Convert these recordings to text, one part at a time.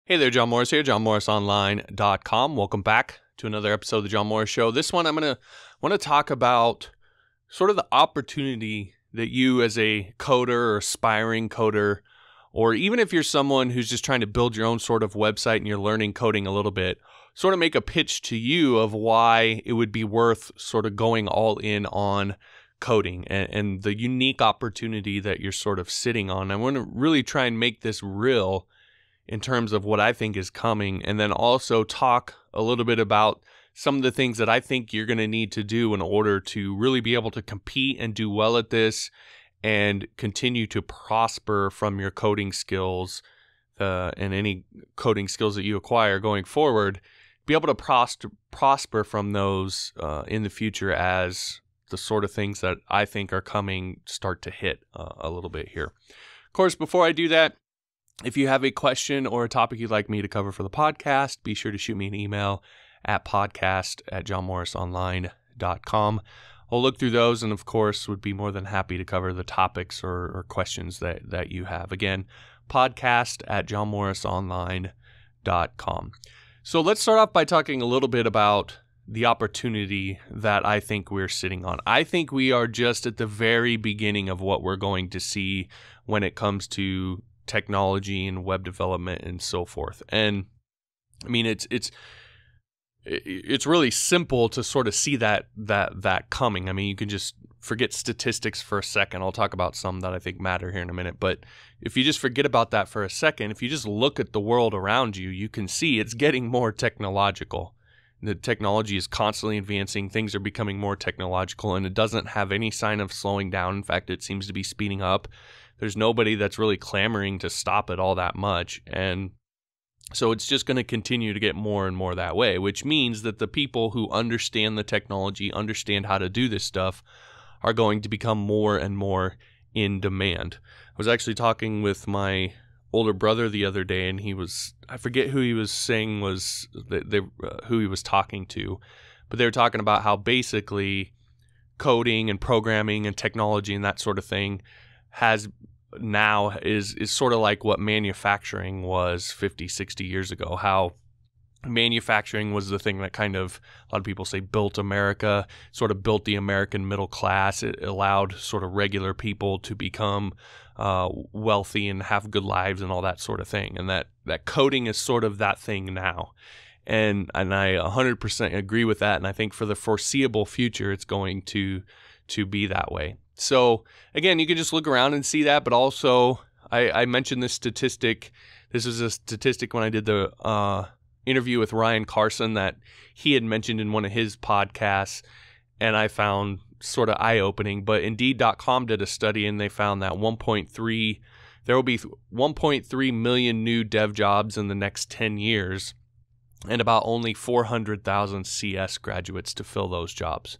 Hey there, John Morris here, johnmorrisonline.com. Welcome back to another episode of the John Morris Show. This one I'm want to talk about sort of the opportunity that you as a coder or aspiring coder, or even if you're someone who's just trying to build your own sort of website and you're learning coding a little bit, sort of make a pitch to you of why it would be worth sort of going all in on coding and the unique opportunity that you're sort of sitting on. I want to really try and make this real in terms of what I think is coming, and then also talk a little bit about some of the things that I think you're going to need to do in order to really be able to compete and do well at this and continue to prosper from your coding skills and any coding skills that you acquire going forward, be able to prosper from those in the future as the sort of things that I think are coming start to hit a little bit here. Of course, before I do that, if you have a question or a topic you'd like me to cover for the podcast, be sure to shoot me an email at podcast@johnmorrisonline.com. I'll look through those and, of course, would be more than happy to cover the topics or questions that you have. Again, podcast@johnmorrisonline.com. So let's start off by talking a little bit about the opportunity that I think we're sitting on. I think we are just at the very beginning of what we're going to see when it comes to technology and web development and so forth. And I mean, it's really simple to sort of see that coming. I mean, you can just forget statistics for a second. I'll talk about some that I think matter here in a minute. But if you just forget about that for a second, if you just look at the world around you, you can see it's getting more technological. The technology is constantly advancing. Things are becoming more technological, and it doesn't have any sign of slowing down. In fact, it seems to be speeding up. There's nobody that's really clamoring to stop it all that much. And so it's just going to continue to get more and more that way, which means that the people who understand the technology, understand how to do this stuff, are going to become more and more in demand. I was actually talking with my older brother the other day, and I forget who he was saying was who he was talking to, but they were talking about how basically coding and programming and technology and that sort of thing is sort of like what manufacturing was 50, 60 years ago. How manufacturing was the thing that kind of, a lot of people say, built America, sort of built the American middle class. It allowed sort of regular people to become wealthy and have good lives and all that sort of thing. And that coding is sort of that thing now. And I 100% agree with that. And I think for the foreseeable future, it's going to be that way. So again, you can just look around and see that, but also I mentioned this statistic. This is a statistic when I did the interview with Ryan Carson that he had mentioned in one of his podcasts, and I found sort of eye-opening. But Indeed.com did a study, and they found that there will be 1.3 million new dev jobs in the next 10 years, and about only 400,000 CS graduates to fill those jobs.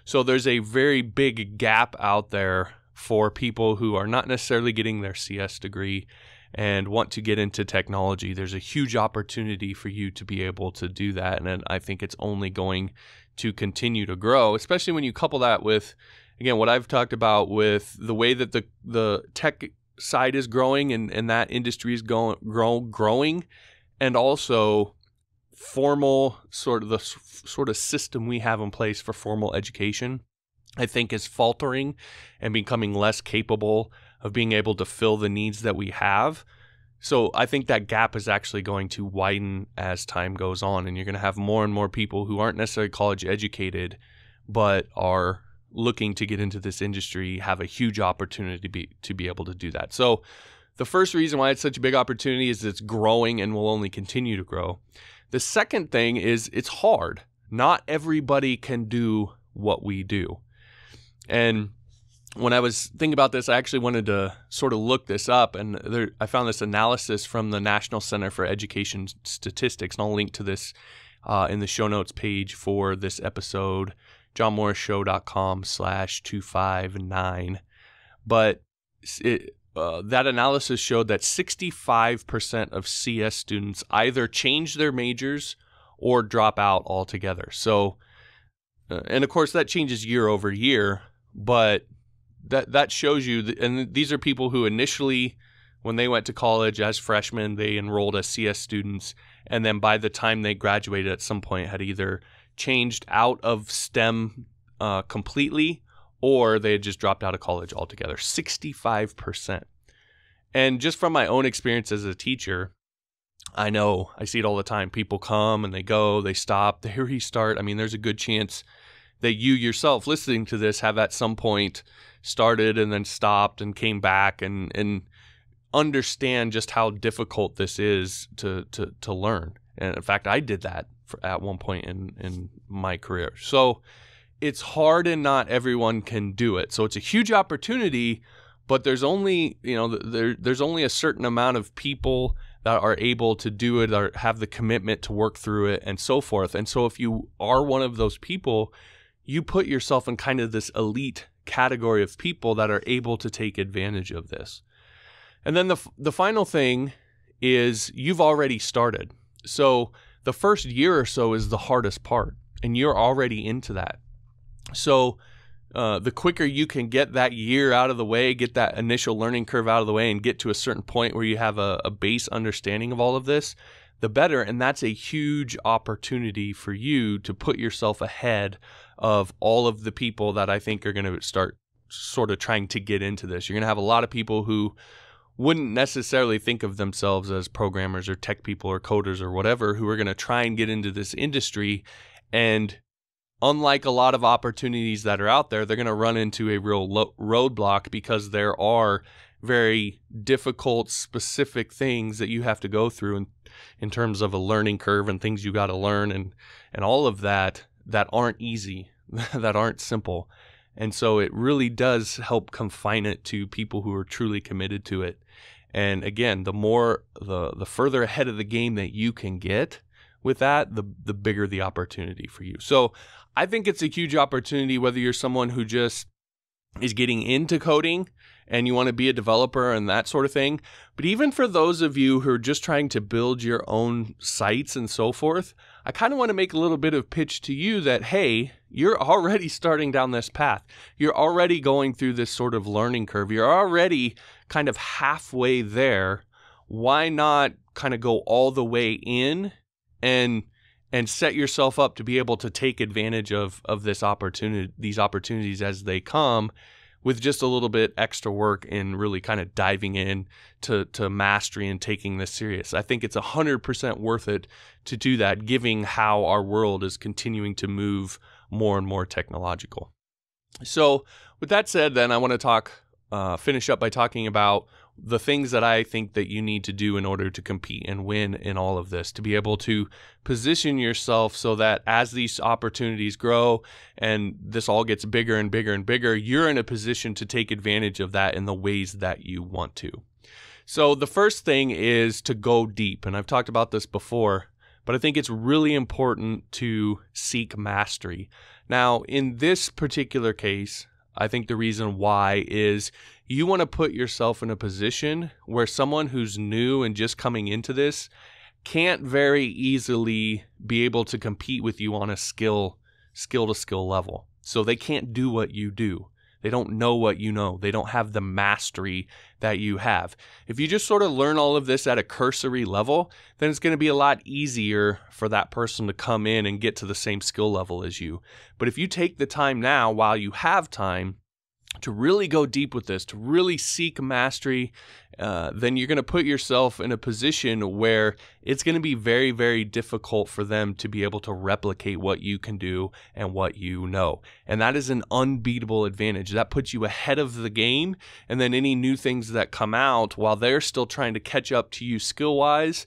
So there's a very big gap out there for people who are not necessarily getting their CS degree and want to get into technology. There's a huge opportunity for you to be able to do that, and I think it's only going to continue to grow, especially when you couple that with, again, what I've talked about with the way that the tech side is growing and that industry is growing, and also formal the sort of system we have in place for formal education, I think, is faltering and becoming less capable of being able to fill the needs that we have. So I think that gap is actually going to widen as time goes on, and you're going to have more and more people who aren't necessarily college educated but are looking to get into this industry have a huge opportunity to be able to do that. So the first reason why it's such a big opportunity is it's growing and will only continue to grow. The second thing is it's hard. Not everybody can do what we do. And when I was thinking about this, I actually wanted to sort of look this up, and I found this analysis from the National Center for Education Statistics, and I'll link to this in the show notes page for this episode, johnmorrisshow.com/259. But that analysis showed that 65% of CS students either change their majors or drop out altogether. So, and of course that changes year over year, but that shows you, and these are people who initially when they went to college as freshmen, they enrolled as CS students. And then by the time they graduated at some point had either changed out of STEM completely, or they had just dropped out of college altogether. 65%. And just from my own experience as a teacher, I know, I see it all the time. People come and they go, they stop, they restart. I mean, there's a good chance that you yourself listening to this have at some point started and then stopped and came back and understand just how difficult this is to learn. And in fact, I did that at one point in my career. So it's hard and not everyone can do it. So it's a huge opportunity, but there's only, there's only a certain amount of people that are able to do it or have the commitment to work through it and so forth. And so if you are one of those people, you put yourself in kind of this elite category of people that are able to take advantage of this. And then the final thing is you've already started. So the first year or so is the hardest part, and you're already into that. So the quicker you can get that year out of the way, get that initial learning curve out of the way, and get to a certain point where you have a base understanding of all of this, the better. And that's a huge opportunity for you to put yourself ahead of all of the people that I think are going to start sort of trying to get into this. You're going to have a lot of people who wouldn't necessarily think of themselves as programmers or tech people or coders or whatever, who are going to try and get into this industry. And unlike a lot of opportunities that are out there, they're going to run into a real roadblock because there are very difficult, specific things that you have to go through in terms of a learning curve and things you got to learn and all of that aren't easy, that aren't simple. And so it really does help confine it to people who are truly committed to it. And again, the further ahead of the game that you can get with that, the bigger the opportunity for you. So I think it's a huge opportunity, whether you're someone who just is getting into coding and you want to be a developer and that sort of thing. But even for those of you who are just trying to build your own sites and so forth, I kind of want to make a little bit of pitch to you that, hey, you're already starting down this path. You're already going through this sort of learning curve. You're already kind of halfway there. Why not kind of go all the way in and set yourself up to be able to take advantage of this opportunity, these opportunities as they come, with just a little bit extra work in really kind of diving in to mastery and taking this serious. I think it's 100% worth it to do that, given how our world is continuing to move more and more technological. So with that said, then I want to finish up by talking about the things that I think that you need to do in order to compete and win in all of this, to be able to position yourself so that as these opportunities grow and this all gets bigger and bigger and bigger, you're in a position to take advantage of that in the ways that you want to. So the first thing is to go deep. And I've talked about this before, but I think it's really important to seek mastery. Now, in this particular case, I think the reason why is you want to put yourself in a position where someone who's new and just coming into this can't very easily be able to compete with you on a skill to skill level. So they can't do what you do. They don't know what you know. They don't have the mastery that you have. If you just sort of learn all of this at a cursory level, then it's going to be a lot easier for that person to come in and get to the same skill level as you. But if you take the time now, while you have time, to really go deep with this, to really seek mastery, then you're going to put yourself in a position where it's going to be very, very difficult for them to be able to replicate what you can do and what you know. And that is an unbeatable advantage. That puts you ahead of the game. And then any new things that come out while they're still trying to catch up to you skill-wise,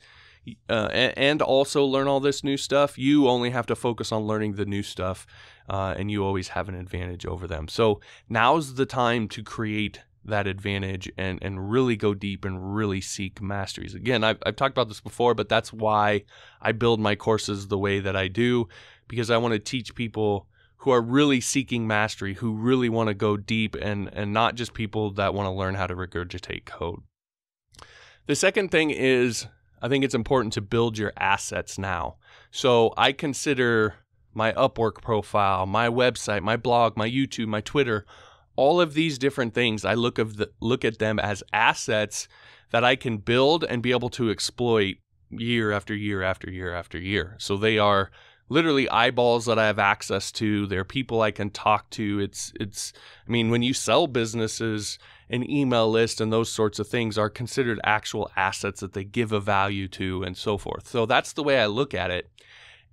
and also learn all this new stuff, you only have to focus on learning the new stuff, and you always have an advantage over them. So now's the time to create that advantage and really go deep and really seek masteries. Again, I've talked about this before, but that's why I build my courses the way that I do, because I want to teach people who are really seeking mastery, who really want to go deep, and not just people that want to learn how to regurgitate code. The second thing is, I think it's important to build your assets now. So I consider my Upwork profile, my website, my blog, my YouTube, my Twitter, all of these different things, I look at them as assets that I can build and be able to exploit year after year after year after year. So they are literally eyeballs that I have access to. They're people I can talk to. I mean, when you sell businesses, an email list and those sorts of things are considered actual assets that they give a value to and so forth. So that's the way I look at it.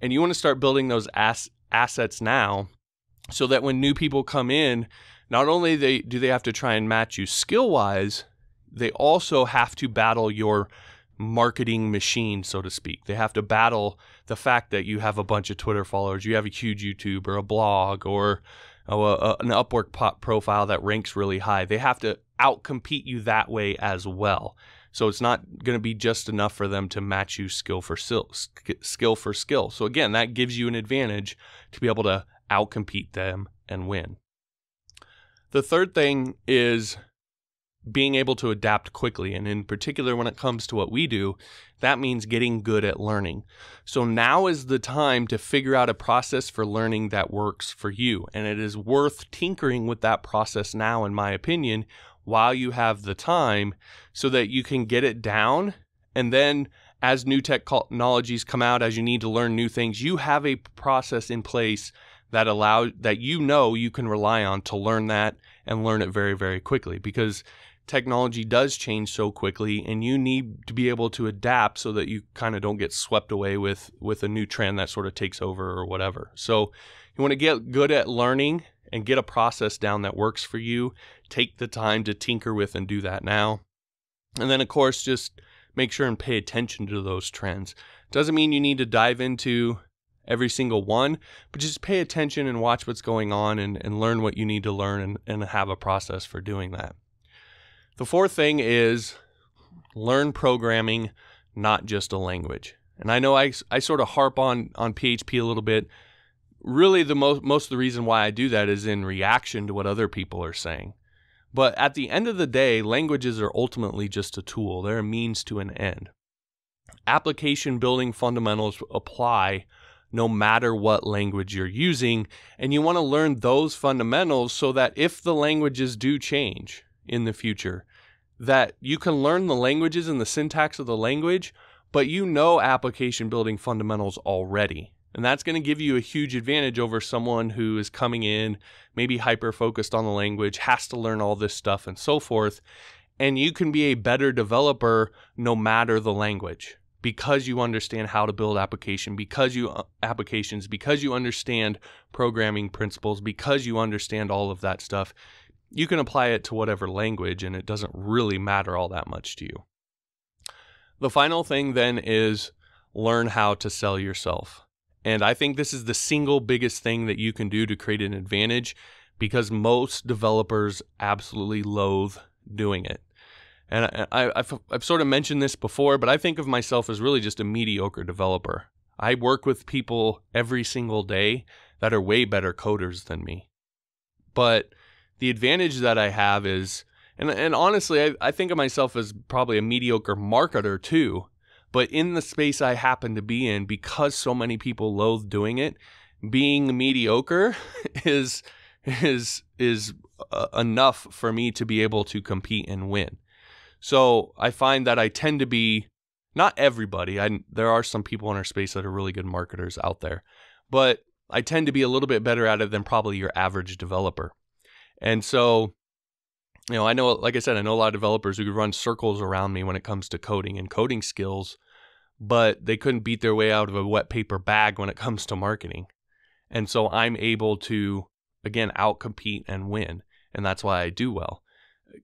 And you want to start building those assets now so that when new people come in, not only do they have to try and match you skill-wise, they also have to battle your marketing machine, so to speak. They have to battle the fact that you have a bunch of Twitter followers, you have a huge YouTube or a blog or an Upwork profile that ranks really high. They have to outcompete you that way as well. So it's not going to be just enough for them to match you skill for skill. So again, that gives you an advantage to be able to outcompete them and win. The third thing is being able to adapt quickly. And in particular, when it comes to what we do, that means getting good at learning. So now is the time to figure out a process for learning that works for you. And it is worth tinkering with that process now, in my opinion, while you have the time so that you can get it down. And then as new technologies come out, as you need to learn new things, you have a process in place that you can rely on to learn that and learn it very, very quickly, because technology does change so quickly and you need to be able to adapt so that you kind of don't get swept away with a new trend that sort of takes over or whatever. So you want to get good at learning and get a process down that works for you. Take the time to tinker with and do that now. And then, of course, just make sure and pay attention to those trends. Doesn't mean you need to dive into every single one, but just pay attention and watch what's going on and learn what you need to learn and have a process for doing that. The fourth thing is learn programming, not just a language. And I know I sort of harp on PHP a little bit. Really, most of the reason why I do that is in reaction to what other people are saying. But at the end of the day, languages are ultimately just a tool. They're a means to an end. Application building fundamentals apply no matter what language you're using, and you want to learn those fundamentals so that if the languages do change in the future, that you can learn the languages and the syntax of the language, but you know application building fundamentals already. And that's going to give you a huge advantage over someone who is coming in, maybe hyper-focused on the language, has to learn all this stuff and so forth. And you can be a better developer no matter the language, because you understand how to build applications, because you understand programming principles, because you understand all of that stuff. You can apply it to whatever language, and it doesn't really matter all that much to you. The final thing then is learn how to sell yourself. And I think this is the single biggest thing that you can do to create an advantage, because most developers absolutely loathe doing it. And I've sort of mentioned this before, but I think of myself as really just a mediocre developer. I work with people every single day that are way better coders than me. But the advantage that I have is, and honestly, I think of myself as probably a mediocre marketer too, but in the space I happen to be in, because so many people loathe doing it, being mediocre is enough for me to be able to compete and win. So I find that I tend to be, not everybody, there are some people in our space that are really good marketers out there, but I tend to be a little bit better at it than probably your average developer. And so, I know, like I said, I know a lot of developers who could run circles around me when it comes to coding and coding skills, but they couldn't beat their way out of a wet paper bag when it comes to marketing. And so I'm able to, again, outcompete and win. And that's why I do well.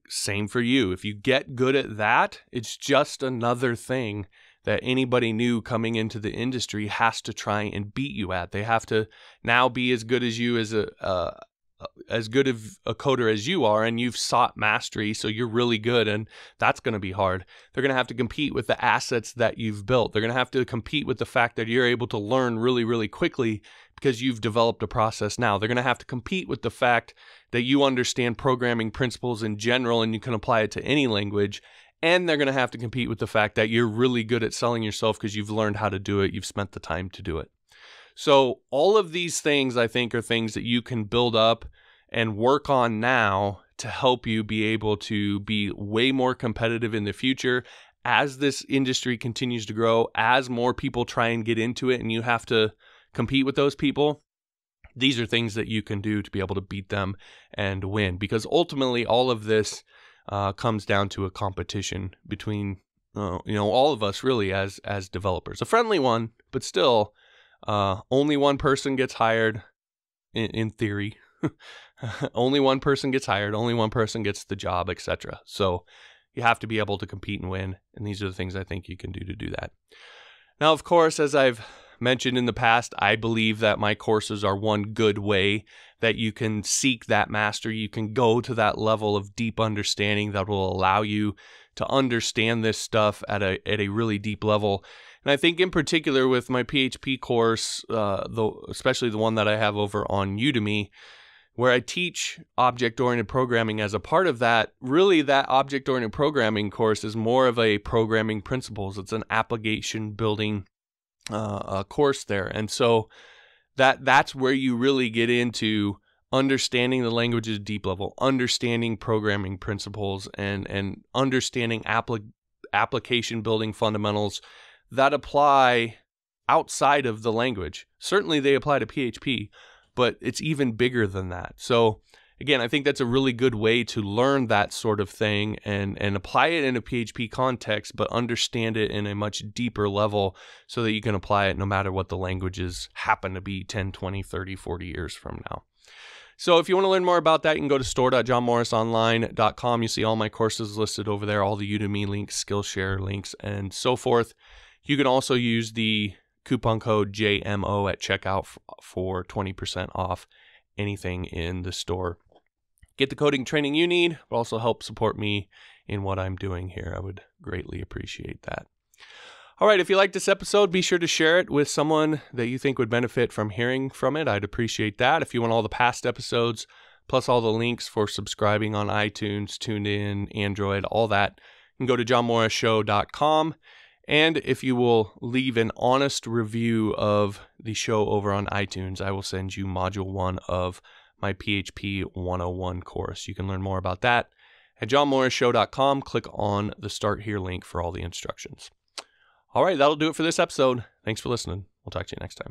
Same for you. If you get good at that, it's just another thing that anybody new coming into the industry has to try and beat you at. They have to now be as good as you, as good of a coder as you are, and you've sought mastery, so you're really good, and that's going to be hard. They're going to have to compete with the assets that you've built. They're going to have to compete with the fact that you're able to learn really, really quickly because you've developed a process now. They're going to have to compete with the fact that you understand programming principles in general and you can apply it to any language. And they're going to have to compete with the fact that you're really good at selling yourself because you've learned how to do it. You've spent the time to do it. So all of these things, I think, are things that you can build up and work on now to help you be able to be way more competitive in the future as this industry continues to grow, as more people try and get into it and you have to compete with those people. These are things that you can do to be able to beat them and win, because ultimately all of this comes down to a competition between all of us really as developers. A friendly one, but still only one person gets hired in theory. Only one person gets hired, only one person gets the job, etc. So you have to be able to compete and win, and these are the things I think you can do to do that. Now, of course, as I've mentioned in the past, I believe that my courses are one good way that you can seek that mastery. You can go to that level of deep understanding that will allow you to understand this stuff at a really deep level. And I think in particular with my PHP course, especially the one that I have over on Udemy, where I teach object-oriented programming as a part of that, really that object-oriented programming course is more of a programming principles. It's an application building course there. And so that's where you really get into understanding the language's deep level, understanding programming principles, and understanding application building fundamentals that apply outside of the language. Certainly they apply to PHP, but it's even bigger than that. So again, I think that's a really good way to learn that sort of thing and apply it in a PHP context, but understand it in a much deeper level so that you can apply it no matter what the languages happen to be 10, 20, 30, 40 years from now. So if you want to learn more about that, you can go to store.johnmorrisonline.com. You see all my courses listed over there, all the Udemy links, Skillshare links, and so forth. You can also use the coupon code JMO at checkout for 20% off anything in the store. Get the coding training you need, but also help support me in what I'm doing here. I would greatly appreciate that. All right, if you like this episode, be sure to share it with someone that you think would benefit from hearing from it. I'd appreciate that. If you want all the past episodes, plus all the links for subscribing on iTunes, TuneIn, Android, all that, you can go to johnmorrisshow.com. And if you will leave an honest review of the show over on iTunes, I will send you Module 1 of my PHP 101 course. You can learn more about that at johnmorrisshow.com. Click on the Start Here link for all the instructions. All right, that'll do it for this episode. Thanks for listening. We'll talk to you next time.